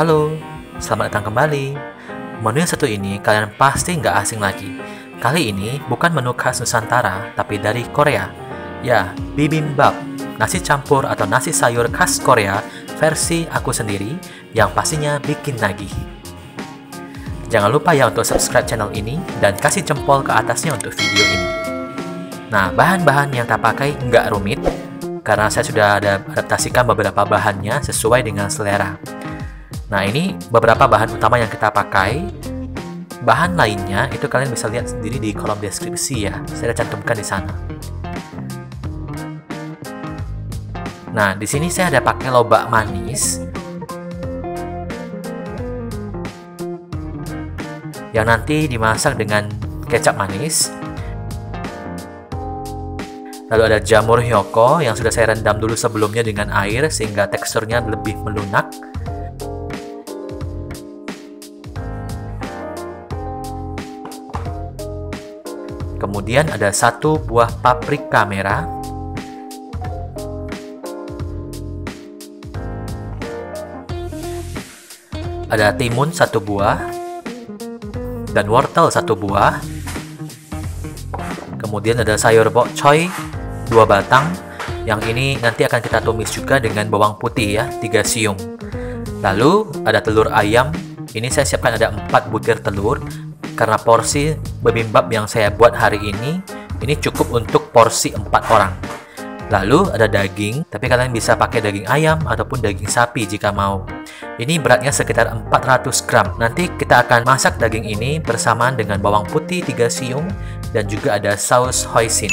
Halo, selamat datang kembali. Menu yang satu ini kalian pasti nggak asing lagi. Kali ini bukan menu khas Nusantara, tapi dari Korea. Ya, bibimbap, nasi campur atau nasi sayur khas Korea versi aku sendiri yang pastinya bikin nagih. Jangan lupa ya untuk subscribe channel ini dan kasih jempol ke atasnya untuk video ini. Nah, bahan-bahan yang kita pakai nggak rumit, karena saya sudah adaptasikan beberapa bahannya sesuai dengan selera. Nah, ini beberapa bahan utama yang kita pakai. Bahan lainnya itu kalian bisa lihat sendiri di kolom deskripsi ya. Saya cantumkan di sana. Nah, di sini saya ada pakai lobak manis yang nanti dimasak dengan kecap manis. Lalu ada jamur hyoko yang sudah saya rendam dulu sebelumnya dengan air sehingga teksturnya lebih melunak. Kemudian ada 1 buah paprika merah. Ada timun 1 buah. Dan wortel 1 buah. Kemudian ada sayur bok choy 2 batang. Yang ini nanti akan kita tumis juga dengan bawang putih ya, 3 siung. Lalu ada telur ayam. Ini saya siapkan ada 4 butir telur. Karena porsi bibimbap yang saya buat hari ini cukup untuk porsi 4 orang. Lalu ada daging, tapi kalian bisa pakai daging ayam ataupun daging sapi jika mau. Ini beratnya sekitar 400 gram. Nanti kita akan masak daging ini bersamaan dengan bawang putih 3 siung dan juga ada saus hoisin.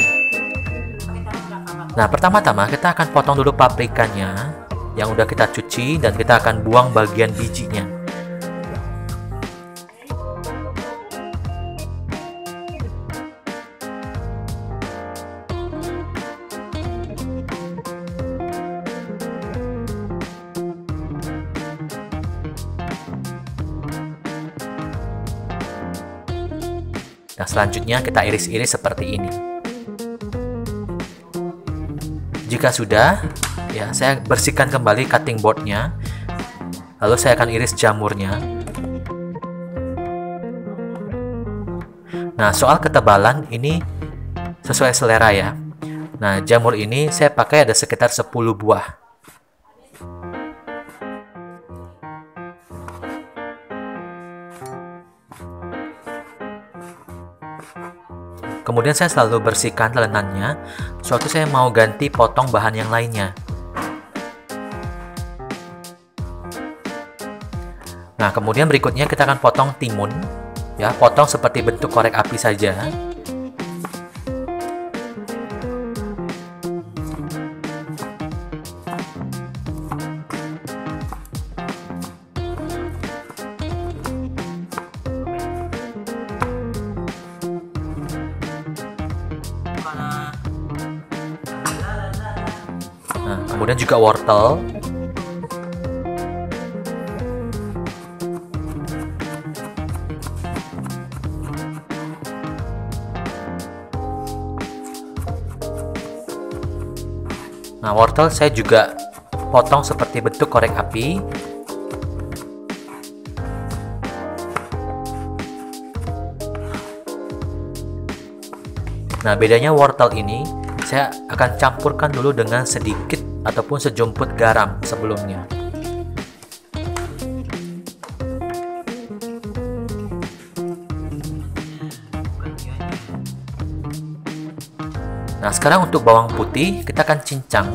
Nah, pertama-tama kita akan potong dulu paprikanya yang udah kita cuci dan kita akan buang bagian bijinya. Nah, selanjutnya kita iris-iris seperti ini. Jika sudah, ya saya bersihkan kembali cutting boardnya. Lalu saya akan iris jamurnya. Nah, soal ketebalan ini sesuai selera ya. Nah, jamur ini saya pakai ada sekitar 10 buah. Kemudian saya selalu bersihkan telenannya, suatu saya mau ganti potong bahan yang lainnya. Nah, kemudian berikutnya kita akan potong timun, ya, potong seperti bentuk korek api saja. Nah, kemudian juga wortel. Nah, wortel saya juga potong seperti bentuk korek api. Nah, bedanya wortel ini saya akan campurkan dulu dengan sedikit ataupun sejumput garam sebelumnya. Nah, sekarang untuk bawang putih kita akan cincang.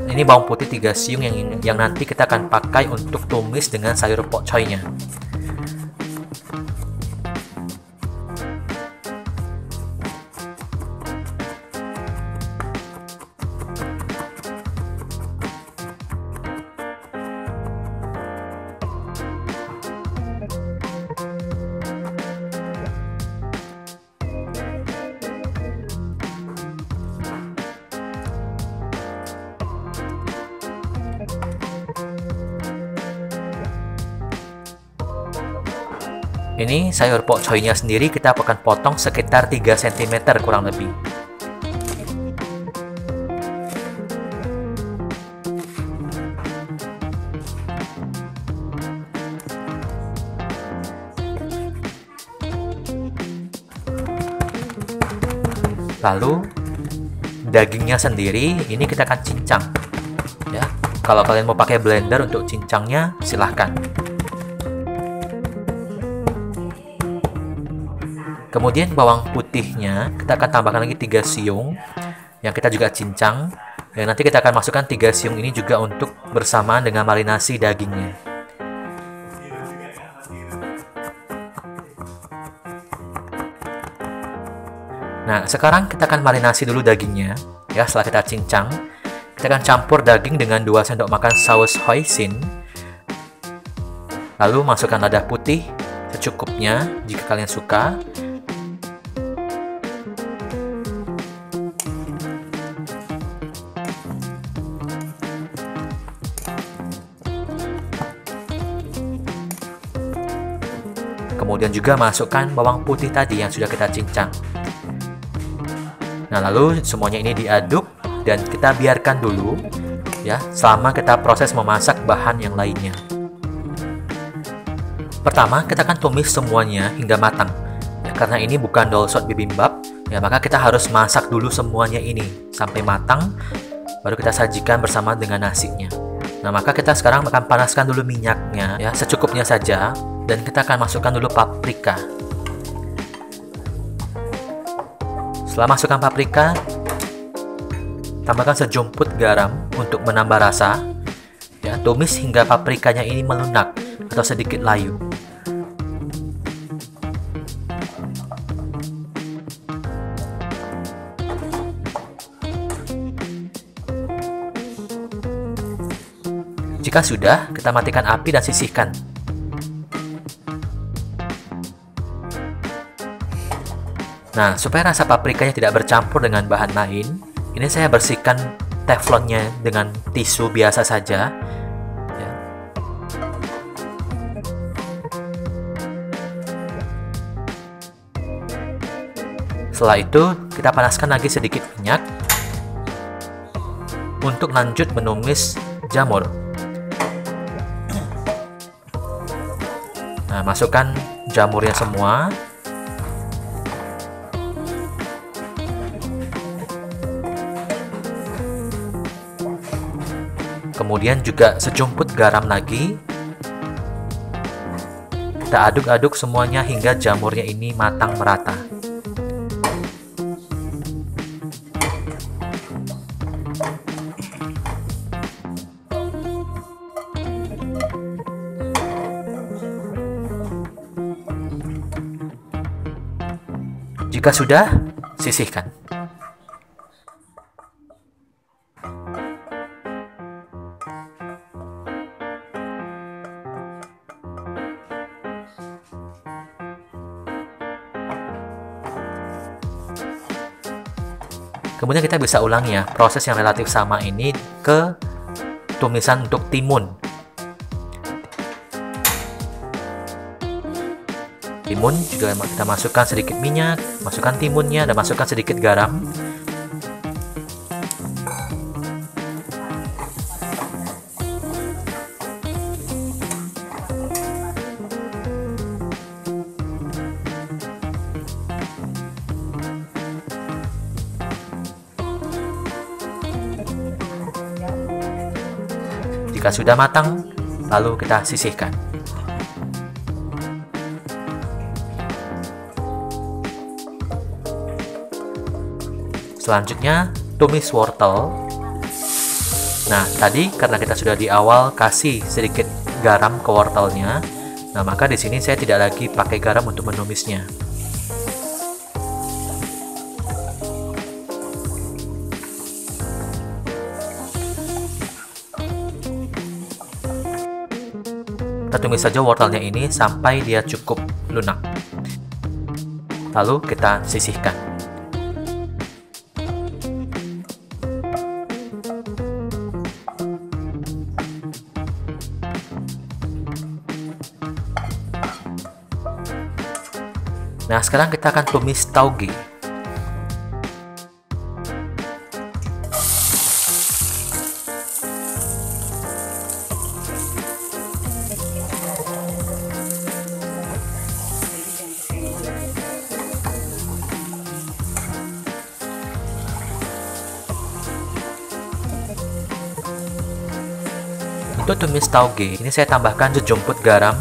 Ini bawang putih 3 siung yang nanti kita akan pakai untuk tumis dengan sayur bok choy-nya. Ini sayur bok choy-nya sendiri kita akan potong sekitar 3 cm kurang lebih. Lalu dagingnya sendiri ini kita akan cincang ya. Kalau kalian mau pakai blender untuk cincangnya silahkan. Kemudian bawang putihnya kita akan tambahkan lagi 3 siung yang kita juga cincang. Dan nanti kita akan masukkan 3 siung ini juga untuk bersamaan dengan marinasi dagingnya. Nah, sekarang kita akan marinasi dulu dagingnya. Ya, setelah kita cincang, kita akan campur daging dengan 2 sendok makan saus hoisin. Lalu masukkan lada putih secukupnya jika kalian suka. Kemudian juga masukkan bawang putih tadi yang sudah kita cincang. Nah, lalu semuanya ini diaduk dan kita biarkan dulu ya selama kita proses memasak bahan yang lainnya. Pertama, kita akan tumis semuanya hingga matang. Ya, karena ini bukan dolsot bibimbap, ya maka kita harus masak dulu semuanya ini sampai matang baru kita sajikan bersama dengan nasinya. Nah, maka kita sekarang akan panaskan dulu minyaknya ya secukupnya saja dan kita akan masukkan dulu paprika. Setelah masukkan paprika, tambahkan sejumput garam untuk menambah rasa. Ya, tumis hingga paprikanya ini melunak atau sedikit layu. Jika sudah, kita matikan api dan sisihkan. Nah, supaya rasa paprikanya tidak bercampur dengan bahan lain, ini saya bersihkan teflonnya dengan tisu biasa saja. Ya. Setelah itu, kita panaskan lagi sedikit minyak untuk lanjut menumis jamur. Nah, masukkan jamurnya semua. Kemudian juga sejumput garam lagi. Kita aduk-aduk semuanya hingga jamurnya ini matang merata. Jika sudah, sisihkan. Kemudian kita bisa ulangi ya proses yang relatif sama ini ke tumisan untuk timun. Timun juga kita masukkan sedikit minyak, masukkan timunnya dan masukkan sedikit garam. Jika sudah matang, lalu kita sisihkan. Selanjutnya, tumis wortel. Nah, tadi karena kita sudah di awal kasih sedikit garam ke wortelnya, nah maka di sini saya tidak lagi pakai garam untuk menumisnya. Kita tumis saja wortelnya ini sampai dia cukup lunak. Lalu kita sisihkan. Nah, sekarang kita akan tumis tauge. Untuk tumis tauge, ini saya tambahkan sejumput garam,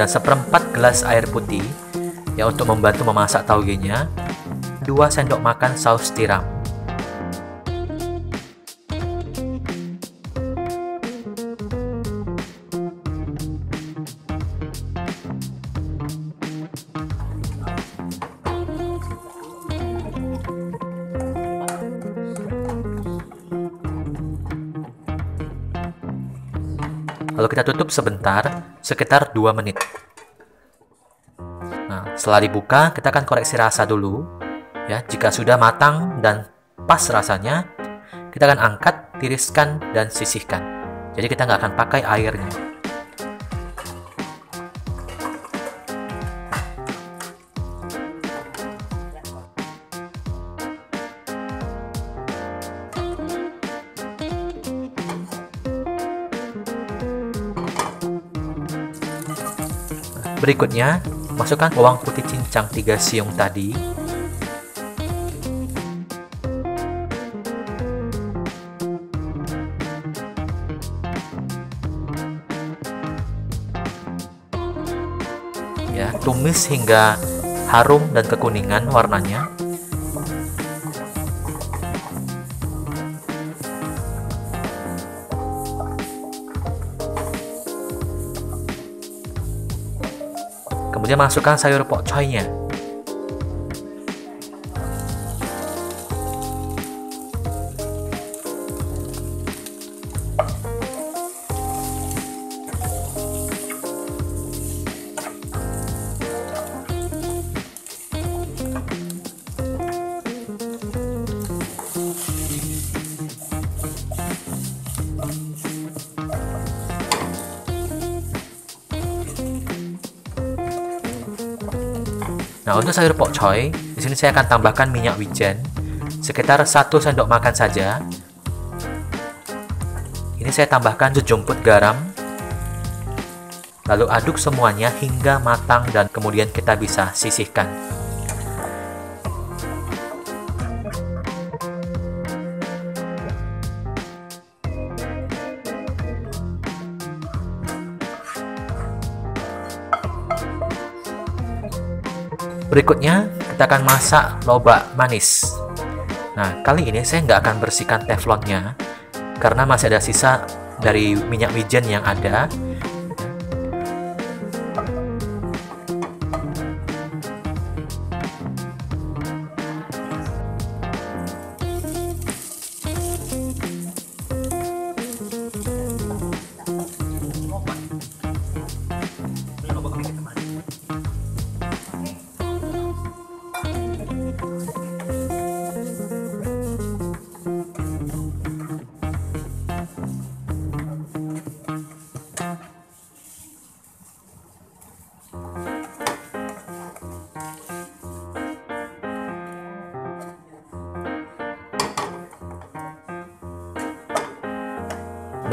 dan seperempat gelas air putih ya untuk membantu memasak taugenya. 2 sendok makan saus tiram. Lalu kita tutup sebentar, sekitar 2 menit. Nah, setelah dibuka, kita akan koreksi rasa dulu. Ya, jika sudah matang dan pas rasanya, kita akan angkat, tiriskan, dan sisihkan. Jadi kita nggak akan pakai airnya. Berikutnya, masukkan bawang putih cincang 3 siung tadi. Ya, tumis hingga harum dan kekuningan warnanya. Kemudian masukkan sayur pok choy-nya. Nah, untuk sayur pok choy, di sini saya akan tambahkan minyak wijen sekitar 1 sendok makan saja. Ini saya tambahkan sejumput garam. Lalu aduk semuanya hingga matang dan kemudian kita bisa sisihkan. Berikutnya, kita akan masak lobak manis. Nah, kali ini saya nggak akan bersihkan teflonnya, karena masih ada sisa dari minyak wijen yang ada.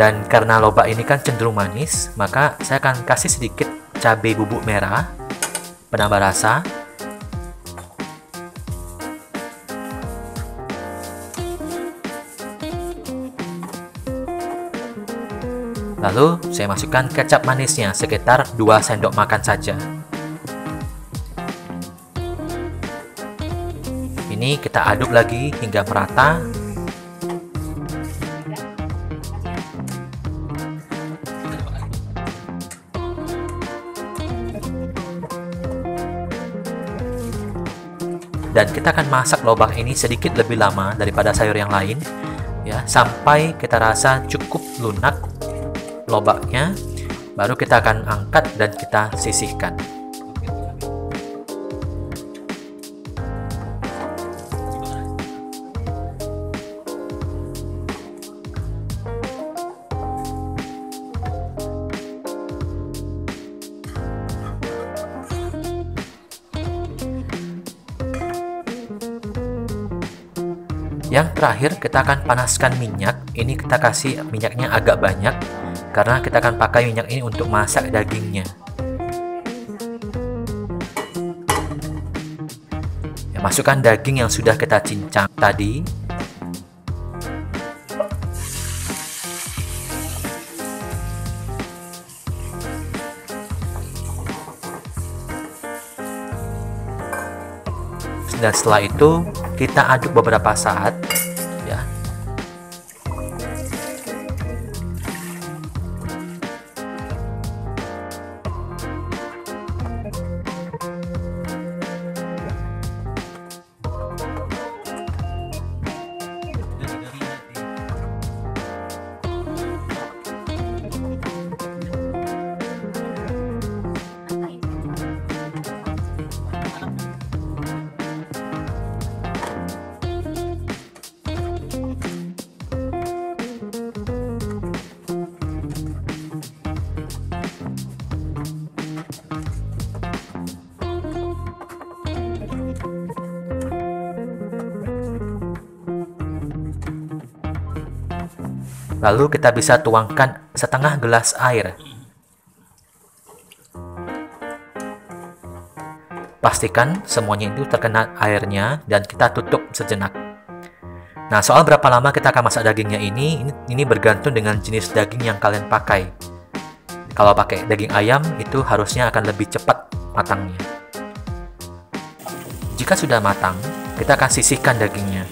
Dan karena lobak ini kan cenderung manis, maka saya akan kasih sedikit cabai bubuk merah, penambah rasa. Lalu saya masukkan kecap manisnya sekitar 2 sendok makan saja. Ini kita aduk lagi hingga merata. Dan kita akan masak lobak ini sedikit lebih lama daripada sayur yang lain, ya, sampai kita rasa cukup lunak lobaknya, baru kita akan angkat dan kita sisihkan. Yang terakhir, kita akan panaskan minyak. Ini kita kasih minyaknya agak banyak, karena kita akan pakai minyak ini untuk masak dagingnya. Ya, Masukkan daging yang sudah kita cincang tadi. Dan setelah itu kita aduk beberapa saat ya. Lalu kita bisa tuangkan setengah gelas air. Pastikan semuanya itu terkena airnya dan kita tutup sejenak. Nah, soal berapa lama kita akan masak dagingnya ini bergantung dengan jenis daging yang kalian pakai. Kalau pakai daging ayam itu harusnya akan lebih cepat matangnya. Jika sudah matang, kita akan sisihkan dagingnya.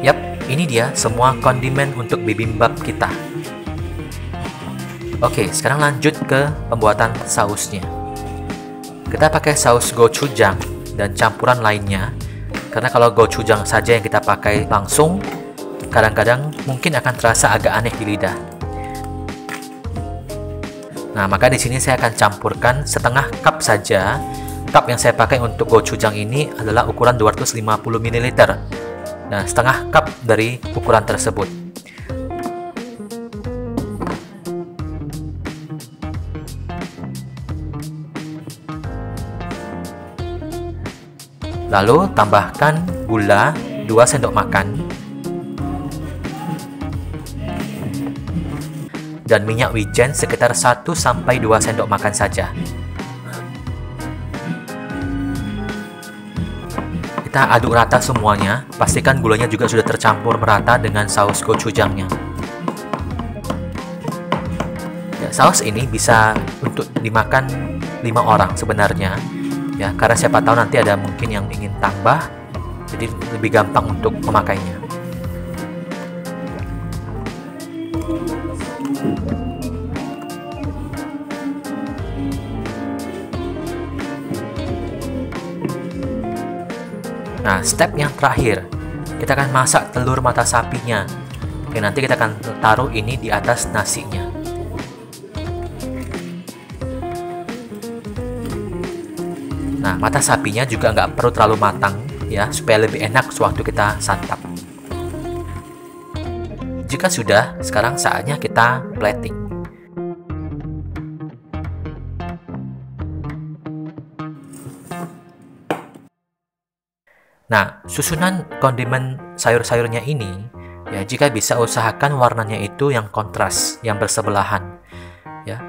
Yap, ini dia semua kondimen untuk bibimbap kita. Oke, sekarang lanjut ke pembuatan sausnya. Kita pakai saus gochujang dan campuran lainnya. Karena kalau gochujang saja yang kita pakai langsung, kadang-kadang mungkin akan terasa agak aneh di lidah. Nah, maka di sini saya akan campurkan setengah cup saja. Cup yang saya pakai untuk gochujang ini adalah ukuran 250 ml. Nah, setengah cup dari ukuran tersebut. Lalu tambahkan gula 2 sendok makan dan minyak wijen sekitar 1-2 sendok makan saja. Kita aduk rata semuanya, pastikan gulanya juga sudah tercampur merata dengan saus gochujangnya. Ya, saus ini bisa untuk dimakan 5 orang sebenarnya, ya, karena siapa tahu nanti ada mungkin yang ingin tambah, jadi lebih gampang untuk memakainya. Nah, step yang terakhir, kita akan masak telur mata sapinya. Oke, nanti kita akan taruh ini di atas nasinya. Nah, mata sapinya juga nggak perlu terlalu matang, ya, supaya lebih enak sewaktu kita santap. Jika sudah, sekarang saatnya kita plating. Nah, susunan kondimen sayur-sayurnya ini, ya, jika bisa usahakan warnanya itu yang kontras, yang bersebelahan, ya.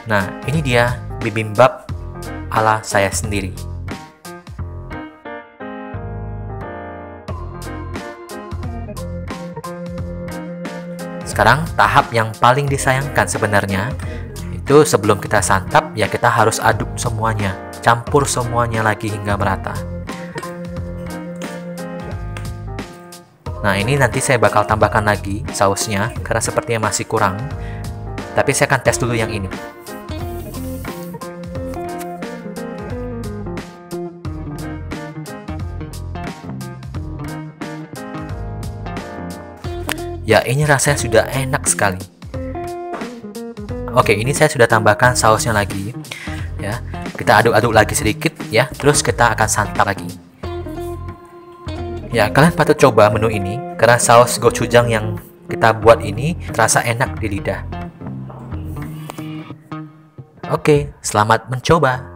Nah, ini dia bibimbap ala saya sendiri. Sekarang tahap yang paling disayangkan sebenarnya, itu sebelum kita santap ya kita harus aduk semuanya, campur semuanya lagi hingga merata. Nah, ini nanti saya bakal tambahkan lagi sausnya karena sepertinya masih kurang. Tapi saya akan tes dulu yang ini. Ya, ini rasanya sudah enak sekali. Oke, ini saya sudah tambahkan sausnya lagi. Ya, kita aduk-aduk lagi sedikit ya, terus kita akan santap lagi. Ya, kalian patut coba menu ini karena saus gochujang yang kita buat ini terasa enak di lidah. Oke, selamat mencoba.